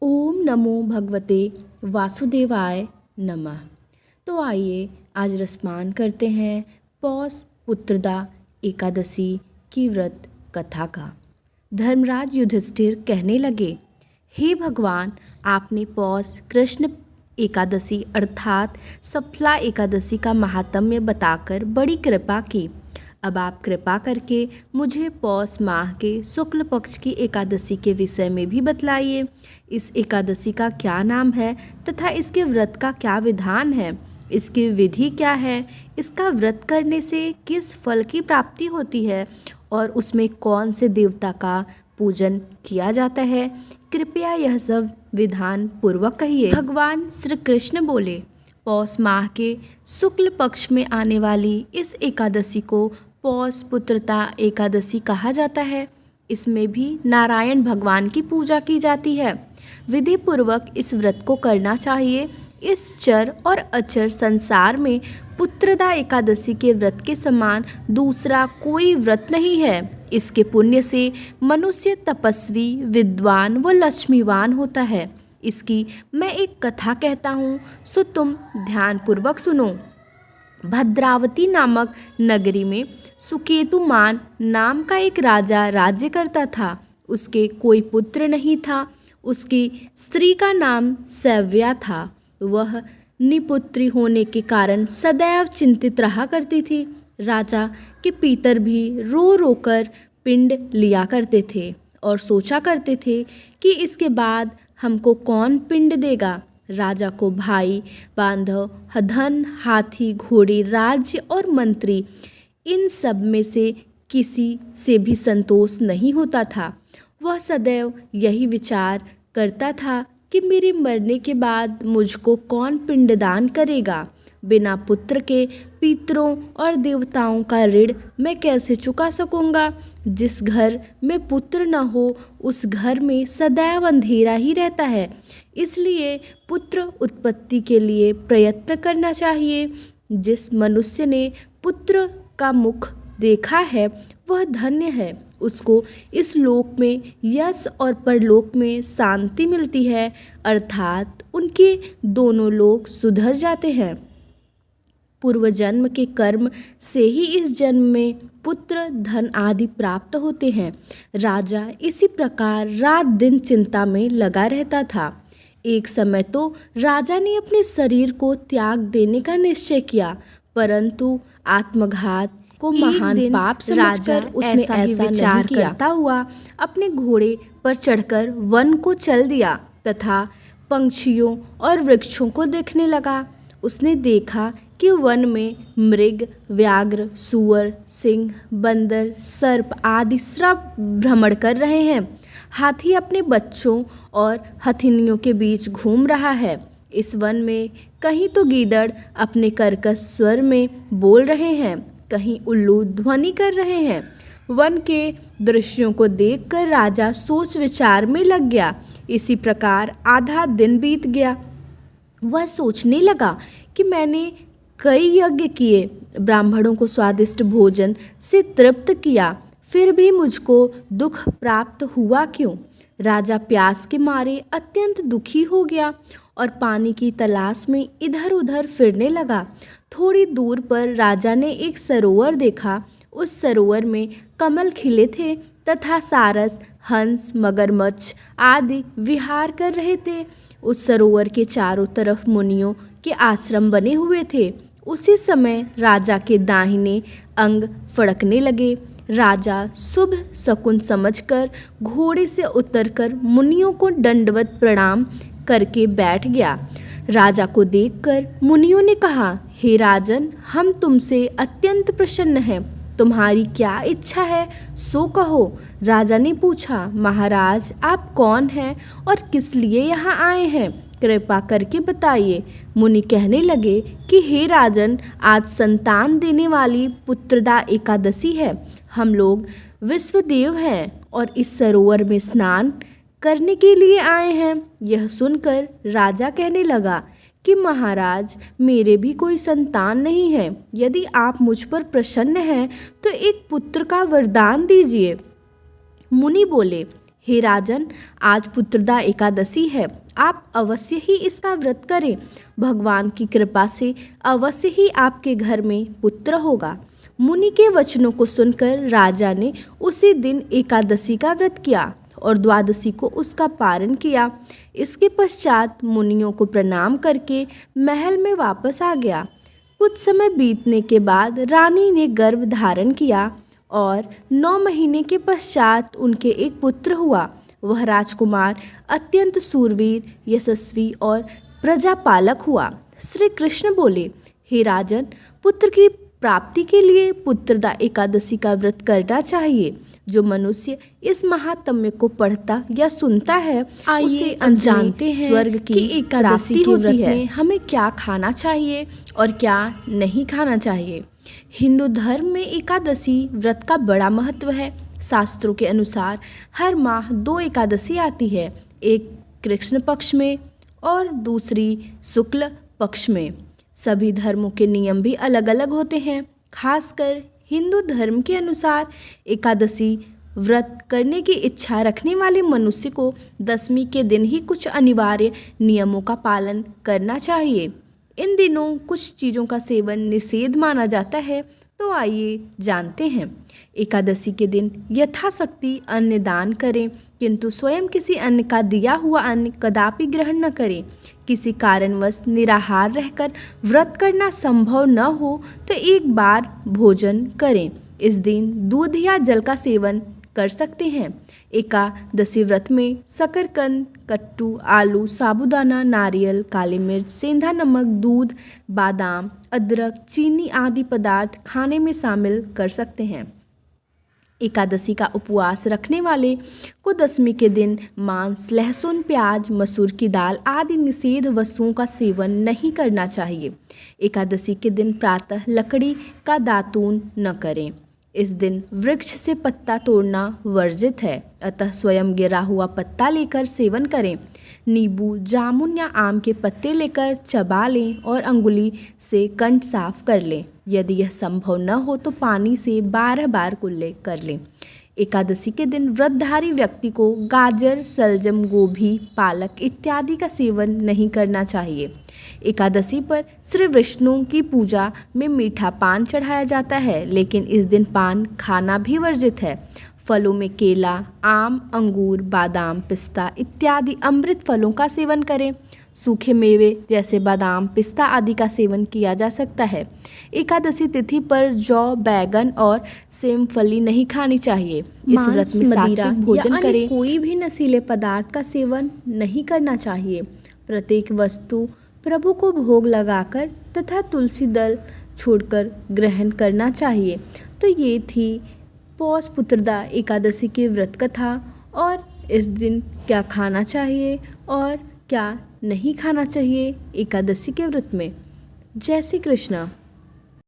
ओम नमो भगवते वासुदेवाय नमः। तो आइए आज रसपान करते हैं पौष पुत्रदा एकादशी की व्रत कथा का। धर्मराज युधिष्ठिर कहने लगे, हे भगवान, आपने पौष कृष्ण एकादशी अर्थात सफला एकादशी का महात्म्य बताकर बड़ी कृपा की। अब आप कृपा करके मुझे पौष माह के शुक्ल पक्ष की एकादशी के विषय में भी बतलाइए। इस एकादशी का क्या नाम है तथा इसके व्रत का क्या विधान है, इसकी विधि क्या है, इसका व्रत करने से किस फल की प्राप्ति होती है और उसमें कौन से देवता का पूजन किया जाता है। कृपया यह सब विधान पूर्वक कहिए। भगवान श्री कृष्ण बोले, पौष माह के शुक्ल पक्ष में आने वाली इस एकादशी को पौष पुत्रदा एकादशी कहा जाता है। इसमें भी नारायण भगवान की पूजा की जाती है। विधि पूर्वक इस व्रत को करना चाहिए। इस चर और अचर संसार में पुत्रदा एकादशी के व्रत के समान दूसरा कोई व्रत नहीं है। इसके पुण्य से मनुष्य तपस्वी, विद्वान व लक्ष्मीवान होता है। इसकी मैं एक कथा कहता हूँ, सो तुम ध्यानपूर्वक सुनो। भद्रावती नामक नगरी में सुकेतुमान नाम का एक राजा राज्य करता था। उसके कोई पुत्र नहीं था। उसकी स्त्री का नाम सव्या था। वह निपुत्री होने के कारण सदैव चिंतित रहा करती थी। राजा के पितर भी रो रो कर पिंड लिया करते थे और सोचा करते थे कि इसके बाद हमको कौन पिंड देगा। राजा को भाई, बांधव, धन, हाथी, घोड़े, राज्य और मंत्री, इन सब में से किसी से भी संतोष नहीं होता था। वह सदैव यही विचार करता था कि मेरे मरने के बाद मुझको कौन पिंडदान करेगा। बिना पुत्र के पितरों और देवताओं का ऋण मैं कैसे चुका सकूंगा। जिस घर में पुत्र न हो उस घर में सदैव अंधेरा ही रहता है। इसलिए पुत्र उत्पत्ति के लिए प्रयत्न करना चाहिए। जिस मनुष्य ने पुत्र का मुख देखा है वह धन्य है। उसको इस लोक में यश और परलोक में शांति मिलती है, अर्थात उनके दोनों लोक सुधर जाते हैं। पूर्व जन्म के कर्म से ही इस जन्म में पुत्र, धन आदि प्राप्त होते हैं। राजा इसी प्रकार रात दिन चिंता में लगा रहता था। एक समय तो राजा ने अपने शरीर को त्याग देने का निश्चय किया, परंतु आत्मघात को महान पाप समझकर उसने ऐसा विचार करता हुआ अपने घोड़े पर चढ़कर वन को चल दिया तथा पंछियों और वृक्षों को देखने लगा। उसने देखा कि वन में मृग, व्याघ्र, सूअर, सिंह, बंदर, सर्प आदि सब भ्रमण कर रहे हैं। हाथी अपने बच्चों और हथिनियों के बीच घूम रहा है। इस वन में कहीं तो गीदड़ अपने कर्कश स्वर में बोल रहे हैं, कहीं उल्लू ध्वनि कर रहे हैं। वन के दृश्यों को देखकर राजा सोच विचार में लग गया। इसी प्रकार आधा दिन बीत गया। वह सोचने लगा कि मैंने कई यज्ञ किए, ब्राह्मणों को स्वादिष्ट भोजन से तृप्त किया, फिर भी मुझको दुख प्राप्त हुआ क्यों। राजा प्यास के मारे अत्यंत दुखी हो गया और पानी की तलाश में इधर उधर फिरने लगा। थोड़ी दूर पर राजा ने एक सरोवर देखा। उस सरोवर में कमल खिले थे तथा सारस, हंस, मगरमच्छ आदि विहार कर रहे थे। उस सरोवर के चारों तरफ मुनियों के आश्रम बने हुए थे। उसी समय राजा के दाहिने अंग फड़कने लगे। राजा शुभ शकुन समझकर घोड़े से उतरकर मुनियों को दंडवत प्रणाम करके बैठ गया। राजा को देखकर मुनियों ने कहा, हे राजन, हम तुमसे अत्यंत प्रसन्न हैं। तुम्हारी क्या इच्छा है सो कहो। राजा ने पूछा, महाराज, आप कौन हैं और किस लिए यहाँ आए हैं, कृपा करके बताइए। मुनि कहने लगे कि हे राजन, आज संतान देने वाली पुत्रदा एकादशी है। हम लोग विश्वदेव हैं और इस सरोवर में स्नान करने के लिए आए हैं। यह सुनकर राजा कहने लगा कि महाराज, मेरे भी कोई संतान नहीं है। यदि आप मुझ पर प्रसन्न हैं तो एक पुत्र का वरदान दीजिए। मुनि बोले, हे राजन, आज पुत्रदा एकादशी है, आप अवश्य ही इसका व्रत करें। भगवान की कृपा से अवश्य ही आपके घर में पुत्र होगा। मुनि के वचनों को सुनकर राजा ने उसी दिन एकादशी का व्रत किया और द्वादशी को उसका पारण किया। इसके पश्चात मुनियों को प्रणाम करके महल में वापस आ गया। कुछ समय बीतने के बाद रानी ने गर्भ धारण किया और 9 महीने के पश्चात उनके एक पुत्र हुआ। वह राजकुमार अत्यंत सूरवीर, यशस्वी और प्रजापालक हुआ। श्री कृष्ण बोले, हे राजन, पुत्र की प्राप्ति के लिए पुत्रदा एकादशी का व्रत करना चाहिए। जो मनुष्य इस महात्म्य को पढ़ता या सुनता है, उसे जानते हैं स्वर्ग की एकादशी के व्रत में हमें क्या खाना चाहिए और क्या नहीं खाना चाहिए। हिंदू धर्म में एकादशी व्रत का बड़ा महत्व है। शास्त्रों के अनुसार हर माह 2 एकादशी आती है, एक कृष्ण पक्ष में और दूसरी शुक्ल पक्ष में। सभी धर्मों के नियम भी अलग अलग होते हैं। खासकर हिंदू धर्म के अनुसार एकादशी व्रत करने की इच्छा रखने वाले मनुष्य को दशमी के दिन ही कुछ अनिवार्य नियमों का पालन करना चाहिए। इन दिनों कुछ चीज़ों का सेवन निषेध माना जाता है, तो आइए जानते हैं। एकादशी के दिन यथाशक्ति अन्न दान करें, किंतु स्वयं किसी अन्य का दिया हुआ अन्न कदापि ग्रहण न करें। किसी कारणवश निराहार रहकर व्रत करना संभव न हो तो एक बार भोजन करें। इस दिन दूध या जल का सेवन कर सकते हैं। एकादशी व्रत में शकरकंद, कट्टू, आलू, साबूदाना, नारियल, काली मिर्च, सेंधा नमक, दूध, बादाम, अदरक, चीनी आदि पदार्थ खाने में शामिल कर सकते हैं। एकादशी का उपवास रखने वाले को दशमी के दिन मांस, लहसुन, प्याज, मसूर की दाल आदि निषेध वस्तुओं का सेवन नहीं करना चाहिए। एकादशी के दिन प्रातः लकड़ी का दातून न करें। इस दिन वृक्ष से पत्ता तोड़ना वर्जित है, अतः स्वयं गिरा हुआ पत्ता लेकर सेवन करें। नींबू, जामुन या आम के पत्ते लेकर चबा लें और अंगुली से कंठ साफ कर लें। यदि यह संभव न हो तो पानी से 12 बार कुल्ले कर लें। एकादशी के दिन व्रतधारी व्यक्ति को गाजर, सलजम, गोभी, पालक इत्यादि का सेवन नहीं करना चाहिए। एकादशी पर श्री विष्णु की पूजा में मीठा पान चढ़ाया जाता है, लेकिन इस दिन पान खाना भी वर्जित है। फलों में केला, आम, अंगूर, बादाम, पिस्ता इत्यादि अमृत फलों का सेवन करें। सूखे मेवे जैसे बादाम, पिस्ता आदि का सेवन किया जा सकता है। एकादशी तिथि पर जौ, बैगन और सेमफली नहीं खानी चाहिए। इस व्रत में सात्विक भोजन करें। कोई भी नशीले पदार्थ का सेवन नहीं करना चाहिए। प्रत्येक वस्तु प्रभु को भोग लगाकर तथा तुलसी दल छोड़कर ग्रहण करना चाहिए। तो ये थी पौष पुत्रदा एकादशी की व्रत कथा और इस दिन क्या खाना चाहिए और क्या नहीं खाना चाहिए एकादशी के व्रत में। जय श्री कृष्ण।